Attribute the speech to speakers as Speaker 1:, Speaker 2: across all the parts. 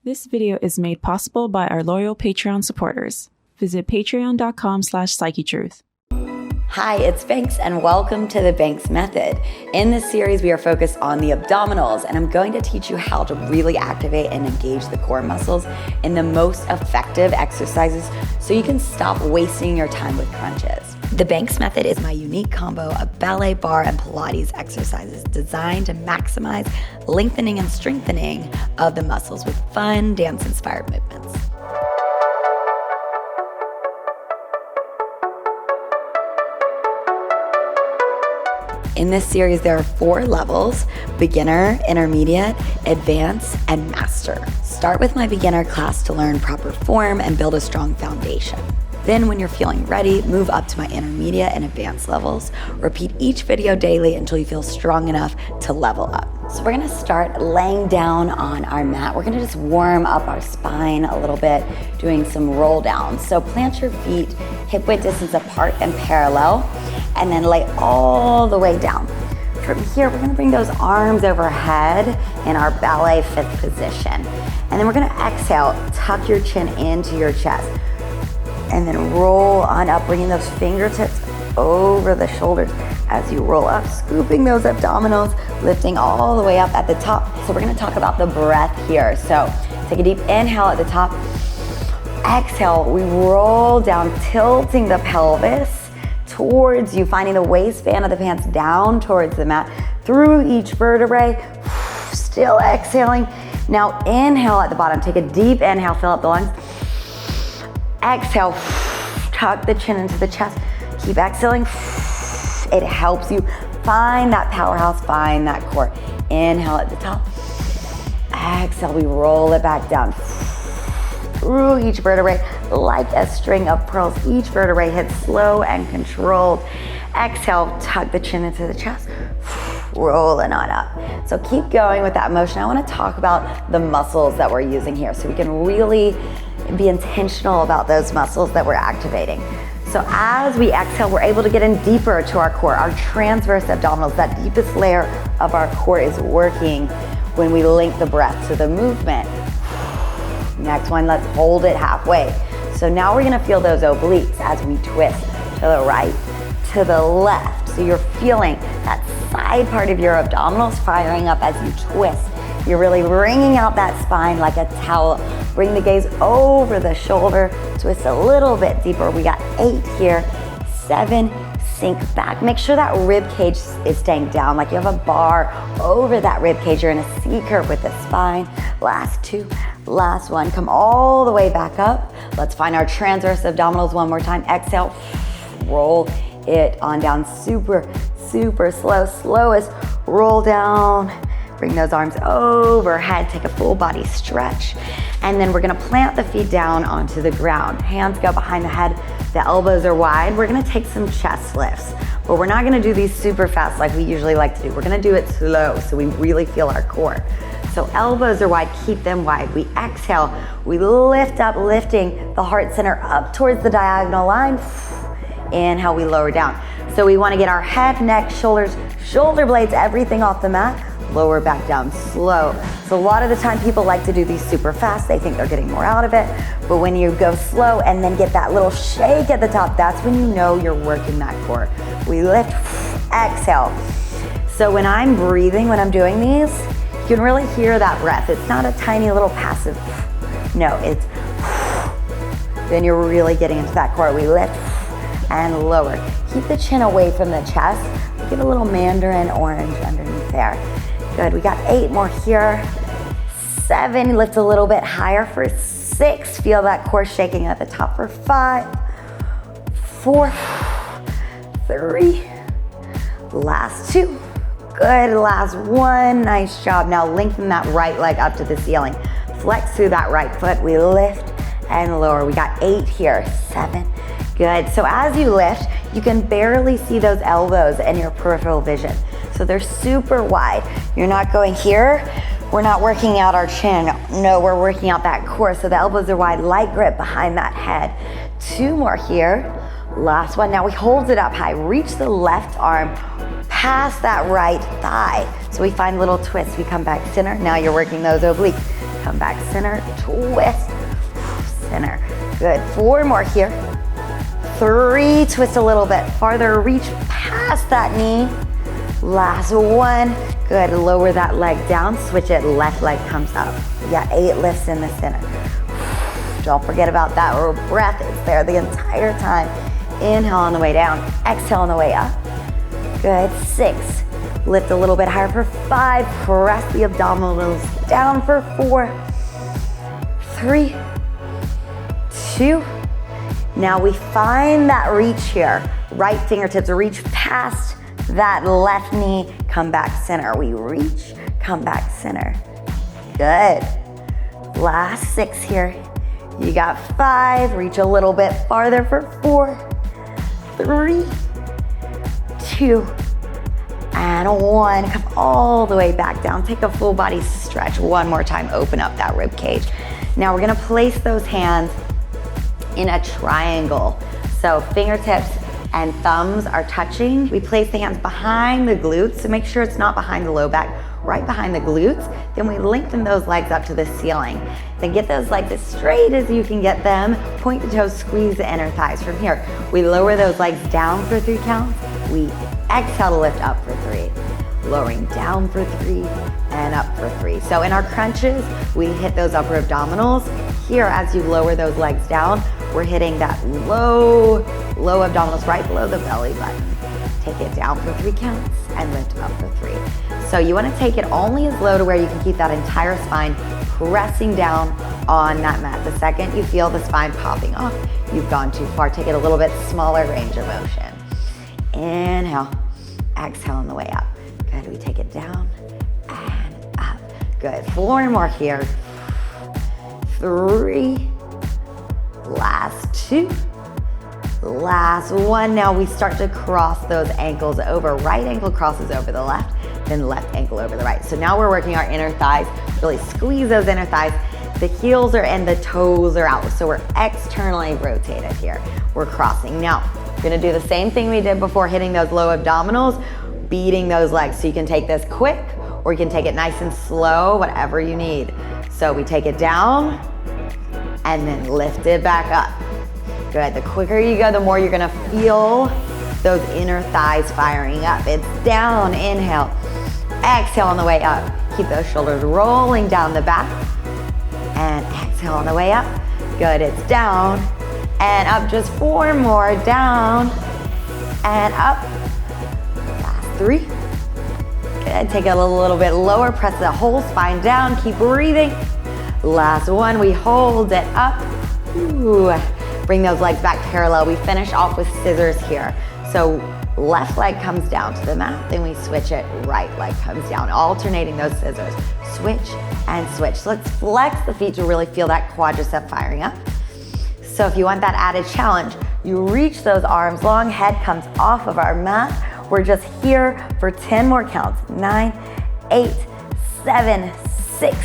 Speaker 1: This video is made possible by our loyal Patreon supporters. Visit patreon.com/Psychetruth.
Speaker 2: Hi, it's Banks and welcome to the Banks Method. In this series, we are focused on the abdominals, and I'm going to teach you how to really activate and engage the core muscles in the most effective exercises so you can stop wasting your time with crunches. The Banks Method is my unique combo of ballet, barre, and Pilates exercises designed to maximize lengthening and strengthening of the muscles with fun, dance-inspired movements. In this series, there are 4 levels: beginner, intermediate, advanced, and master. Start with my beginner class to learn proper form and build a strong foundation. Then when you're feeling ready, move up to my intermediate and advanced levels. Repeat each video daily until you feel strong enough to level up. So we're gonna start laying down on our mat. We're gonna just warm up our spine a little bit, doing some roll downs. So plant your feet hip-width distance apart and parallel, and then lay all the way down. From here, we're gonna bring those arms overhead in our ballet 5th position. And then we're gonna exhale, tuck your chin into your chest. And then roll on up, bringing those fingertips over the shoulders as you roll up, scooping those abdominals, lifting all the way up at the top. So we're gonna talk about the breath here. So take a deep inhale at the top. Exhale, we roll down, tilting the pelvis towards you, finding the waistband of the pants down towards the mat, through each vertebrae, still exhaling. Now inhale at the bottom, take a deep inhale, fill up the lungs. Exhale, tuck the chin into the chest. Keep exhaling. It helps you find that powerhouse, find that core. Inhale at the top. Exhale, we roll it back down. Through each vertebrae, like a string of pearls. Each vertebrae hits slow and controlled. Exhale, tuck the chin into the chest. Rolling on up. So keep going with that motion. I want to talk about the muscles that we're using here so we can really be intentional about those muscles that we're activating. So as we exhale, we're able to get in deeper to our core. Our transverse abdominals, that deepest layer of our core, is working when we link the breath to the movement. Next one, let's hold it halfway. So now we're gonna feel those obliques as we twist to the right, to the left. So you're feeling that side part of your abdominals firing up as you twist. You're really wringing out that spine like a towel. Bring the gaze over the shoulder, twist a little bit deeper. We got 8 here, 7, sink back. Make sure that rib cage is staying down, like you have a bar over that rib cage. You're in a C curve with the spine. Last 2, last 1. Come all the way back up. Let's find our transverse abdominals one more time. Exhale, roll it on down. Super, super slow. Slowest roll down. Bring those arms overhead, take a full body stretch. And then we're gonna plant the feet down onto the ground. Hands go behind the head, the elbows are wide. We're gonna take some chest lifts, but we're not gonna do these super fast like we usually like to do. We're gonna do it slow so we really feel our core. So elbows are wide, keep them wide. We exhale, we lift up, lifting the heart center up towards the diagonal line. Inhale, we lower down. So we wanna get our head, neck, shoulders, shoulder blades, everything off the mat. Lower back down, slow. So a lot of the time people like to do these super fast. They think they're getting more out of it. But when you go slow and then get that little shake at the top, that's when you know you're working that core. We lift, exhale. So when I'm breathing, when I'm doing these, you can really hear that breath. It's not a tiny little passive, no, it's, then you're really getting into that core. We lift and lower. Keep the chin away from the chest. Get a little mandarin orange underneath there. Good, we got 8 more here. 7, lift a little bit higher for 6. Feel that core shaking at the top for 5, 4, 3. Last 2. Good, last 1. Nice job. Now lengthen that right leg up to the ceiling. Flex through that right foot. We lift and lower. We got 8 here, 7. Good, so as you lift, you can barely see those elbows in your peripheral vision. So they're super wide. You're not going here. We're not working out our chin. No, we're working out that core. So the elbows are wide, light grip behind that head. 2 more here. Last one. Now we hold it up high. Reach the left arm past that right thigh. So we find little twists. We come back center. Now you're working those obliques. come back center, twist, center. Good, 4 more here. 3, twist a little bit farther, reach past that knee. Last 1, good, lower that leg down, switch it, left leg comes up. You got 8 lifts in the center. Don't forget about that breath, it's there the entire time. Inhale on the way down, exhale on the way up. Good, 6, lift a little bit higher for 5, press the abdominals down for 4, 3, 2. Now we find that reach here. Right fingertips reach past that left knee, come back center. We reach, come back center. Good. Last 6 here. You got 5, reach a little bit farther for 4, 3, 2, and 1. Come all the way back down. Take a full body stretch. One more time, open up that rib cage. Now we're gonna place those hands in a triangle. So fingertips and thumbs are touching. We place the hands behind the glutes, so make sure it's not behind the low back, right behind the glutes. Then we lengthen those legs up to the ceiling. Then get those legs as straight as you can get them. Point the toes, squeeze the inner thighs. From here, we lower those legs down for 3 counts. We exhale to lift up for 3. Lowering down for 3 and up for 3. So in our crunches, we hit those upper abdominals. Here, as you lower those legs down, we're hitting that low abdominals right below the belly button. Take it down for 3 counts and lift up for 3. So you want to take it only as low to where you can keep that entire spine pressing down on that mat. The second you feel the spine popping off, you've gone too far. Take it a little bit smaller range of motion. Inhale, exhale on the way up. Good, we take it down and up. Good, 4 more here. 3, last 2, last 1. Now we start to cross those ankles over. Right ankle crosses over the left, then left ankle over the right. So now we're working our inner thighs. Really squeeze those inner thighs. The heels are in, the toes are out. So we're externally rotated here. We're crossing. Now, we're gonna do the same thing we did before, hitting those low abdominals, beating those legs. So you can take this quick, or you can take it nice and slow, whatever you need. So we take it down, and then lift it back up. Good, the quicker you go, the more you're gonna feel those inner thighs firing up. It's down, inhale, exhale on the way up. Keep those shoulders rolling down the back, and exhale on the way up. Good, it's down, and up, just 4 more, down, and up. Last 3. Good, take it a little bit lower, press the whole spine down, keep breathing. Last 1, we hold it up. Ooh. Bring those legs back parallel. We finish off with scissors here. So left leg comes down to the mat, then we switch it, right leg comes down, alternating those scissors. Switch and switch. So let's flex the feet to really feel that quadricep firing up. So if you want that added challenge, you reach those arms long, head comes off of our mat. We're just here for 10 more counts. 9, 8, 7, 6,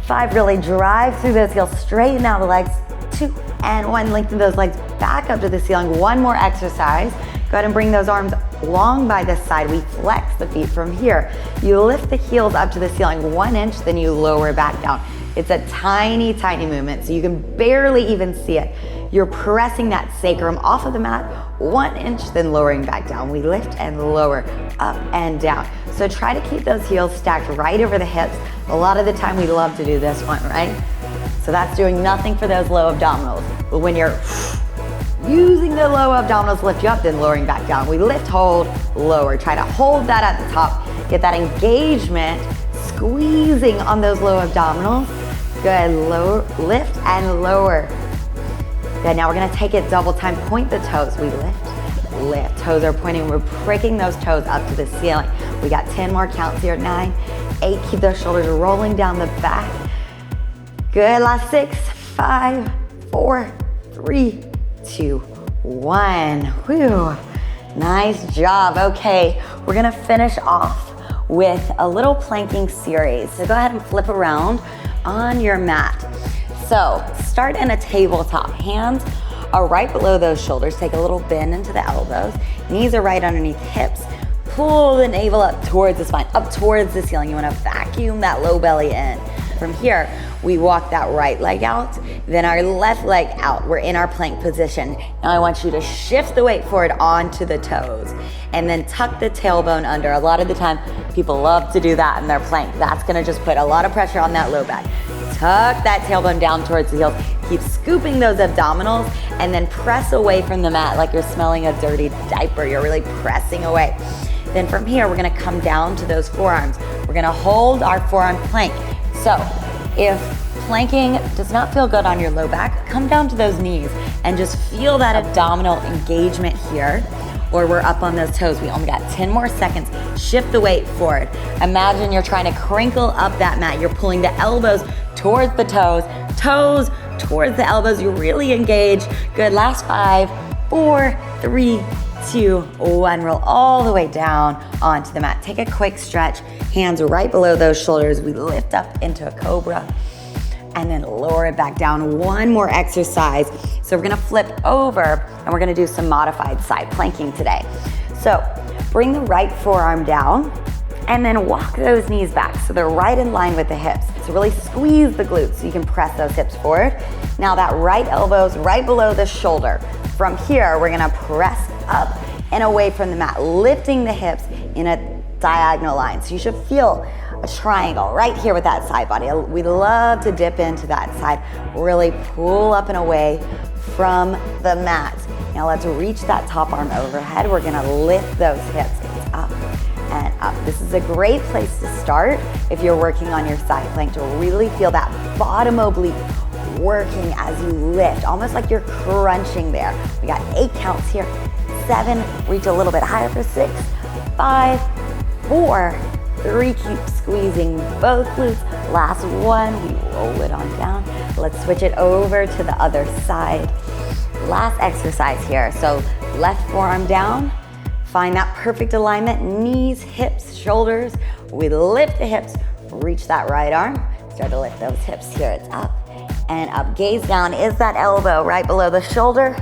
Speaker 2: 5, really drive through those heels, straighten out the legs. 2 and 1, lengthen those legs back up to the ceiling. 1 more exercise. Go ahead and bring those arms long by this side. We flex the feet from here. You lift the heels up to the ceiling 1 inch, then you lower back down. It's a tiny, tiny movement, so you can barely even see it. You're pressing that sacrum off of the mat 1 inch, then lowering back down. We lift and lower, up and down. So try to keep those heels stacked right over the hips. A lot of the time we love to do this one, right? So that's doing nothing for those low abdominals. But when you're using the low abdominals to lift you up, then lowering back down. We lift, hold, lower. Try to hold that at the top. Get that engagement, squeezing on those low abdominals. Good, lower, lift and lower. Good, now we're gonna take it double time. Point the toes. We lift, lift. Toes are pointing. We're pricking those toes up to the ceiling. We got 10 more counts here. 9, 8, keep those shoulders rolling down the back. Good, last 6, 5, 4, 3, 2, 1. Whew, nice job. Okay, we're gonna finish off with a little planking series. So go ahead and flip around on your mat. So start in a tabletop. Hands are right below those shoulders. Take a little bend into the elbows. Knees are right underneath hips. Pull the navel up towards the spine, up towards the ceiling. You wanna vacuum that low belly in. From here, we walk that right leg out, then our left leg out. We're in our plank position. Now I want you to shift the weight forward onto the toes and then tuck the tailbone under. A lot of the time, people love to do that in their plank. That's gonna just put a lot of pressure on that low back. Tuck that tailbone down towards the heels. Keep scooping those abdominals and then press away from the mat like you're smelling a dirty diaper. You're really pressing away. Then from here, we're gonna come down to those forearms. We're gonna hold our forearm plank. So if planking does not feel good on your low back, come down to those knees and just feel that abdominal engagement here, or we're up on those toes. We only got 10 more seconds. Shift the weight forward. Imagine you're trying to crinkle up that mat. You're pulling the elbows towards the toes, toes towards the elbows. You're really engaged. Good, last 5, 4, 3, 2, 1. Roll all the way down onto the mat. Take a quick stretch. Hands right below those shoulders. We lift up into a cobra and then lower it back down. One more exercise. So we're gonna flip over and we're gonna do some modified side planking today. So bring the right forearm down and then walk those knees back so they're right in line with the hips. So really squeeze the glutes so you can press those hips forward. Now that right elbow's right below the shoulder. From here, we're gonna press up and away from the mat, lifting the hips in a diagonal line. So you should feel a triangle right here with that side body. We love to dip into that side, really pull up and away from the mat. Now let's reach that top arm overhead. We're gonna lift those hips. It's up and up. This is a great place to start if you're working on your side plank, to really feel that bottom oblique working as you lift, almost like you're crunching there. We got 8 counts here. 7, reach a little bit higher for 6, 5, 4, 3, keep squeezing both glutes. Last 1, we roll it on down. Let's switch it over to the other side. Last exercise here. So left forearm down, find that perfect alignment, knees, hips, shoulders. We lift the hips, reach that right arm, start to lift those hips here. It's up and up. Gaze down. Is that elbow right below the shoulder?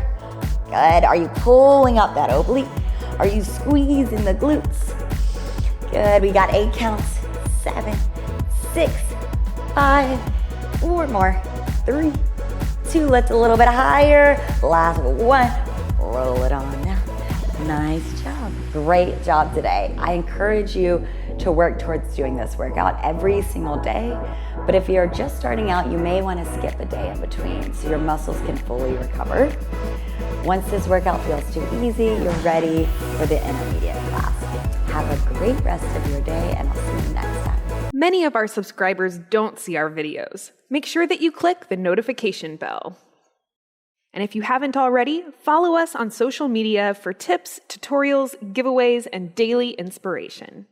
Speaker 2: Good. Are you pulling up that oblique? Are you squeezing the glutes? Good. We got 8 counts. 7, 6, 5, 4 more. 3, 2. Let's a little bit higher. Last 1. Roll it on now. Nice job. Great job today. I encourage you to work towards doing this workout every single day. But if you're just starting out, you may want to skip a day in between so your muscles can fully recover. Once this workout feels too easy, you're ready for the intermediate class. Have a great rest of your day, and I'll see you next time.
Speaker 3: Many of our subscribers don't see our videos. Make sure that you click the notification bell. And if you haven't already, follow us on social media for tips, tutorials, giveaways, and daily inspiration.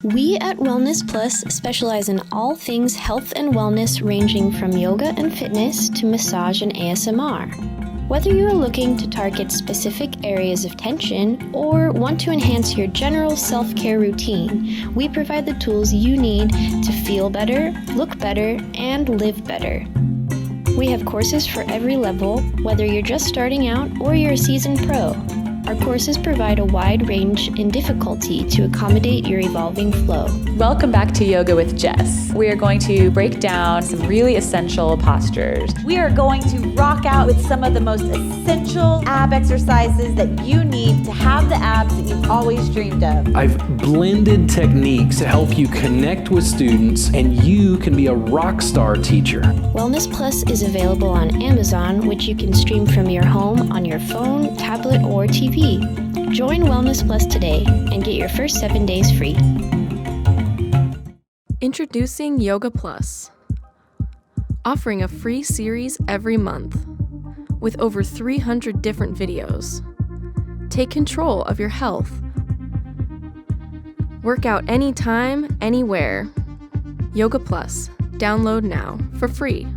Speaker 4: We at Wellness Plus specialize in all things health and wellness, ranging from yoga and fitness to massage and ASMR. Whether you are looking to target specific areas of tension or want to enhance your general self-care routine, we provide the tools you need to feel better, look better, and live better. We have courses for every level, whether you're just starting out or you're a seasoned pro. Our courses provide a wide range in difficulty to accommodate your evolving flow.
Speaker 5: Welcome back to Yoga with Jess. We are going to break down some really essential postures.
Speaker 6: We are going to rock out with some of the most essential ab exercises that you need to have the abs that you've always dreamed of.
Speaker 7: I've blended techniques to help you connect with students, and you can be a rock star teacher.
Speaker 4: Wellness Plus is available on Amazon, which you can stream from your home on your phone, tablet, or TV. Join Wellness Plus today and get your first 7 days free.
Speaker 8: Introducing Yoga Plus, offering a free series every month with over 300 different videos. Take control of your health. Work out anytime, anywhere. Yoga Plus. Download now for free.